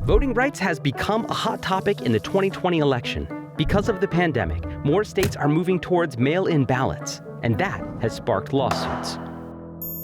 Voting rights has become a hot topic in the 2020 election. Because of the pandemic, more states are moving towards mail-in ballots, and that has sparked lawsuits.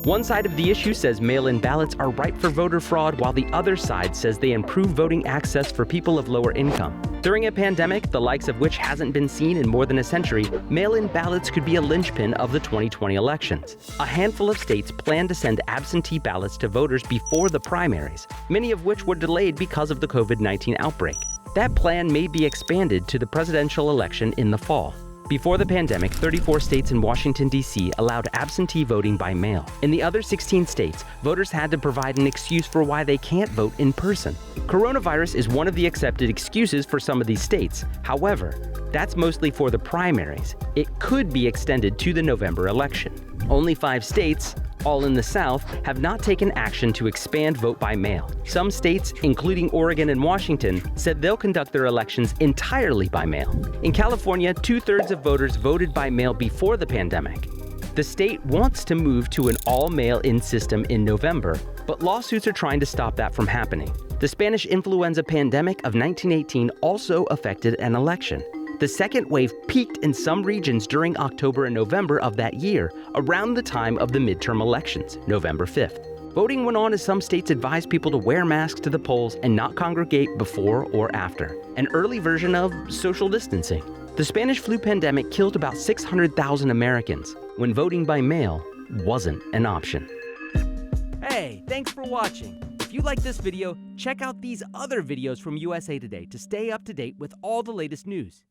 One side of the issue says mail-in ballots are ripe for voter fraud, while the other side says they improve voting access for people of lower income. During a pandemic, the likes of which hasn't been seen in more than a century, mail-in ballots could be a linchpin of the 2020 elections. A handful of states plan to send absentee ballots to voters before the primaries, many of which were delayed because of the COVID-19 outbreak. That plan may be expanded to the presidential election in the fall. Before the pandemic, 34 states and Washington, D.C. allowed absentee voting by mail. In the other 16 states, voters had to provide an excuse for why they can't vote in person. Coronavirus is one of the accepted excuses for some of these states. However, that's mostly for the primaries. It could be extended to the November election. Only 5 states, all in the South, have not taken action to expand vote by mail. Some states, including Oregon and Washington, said they'll conduct their elections entirely by mail. In California, 2/3 of voters voted by mail before the pandemic. The state wants to move to an all-mail-in system in November, but lawsuits are trying to stop that from happening. The Spanish influenza pandemic of 1918 also affected an election. The second wave peaked in some regions during October and November of that year, around the time of the midterm elections, November 5th. Voting went on as some states advised people to wear masks to the polls and not congregate before or after, an early version of social distancing. The Spanish flu pandemic killed about 600,000 Americans, when voting by mail wasn't an option. Hey, thanks for watching. If you like this video, check out these other videos from USA Today to stay up to date with all the latest news.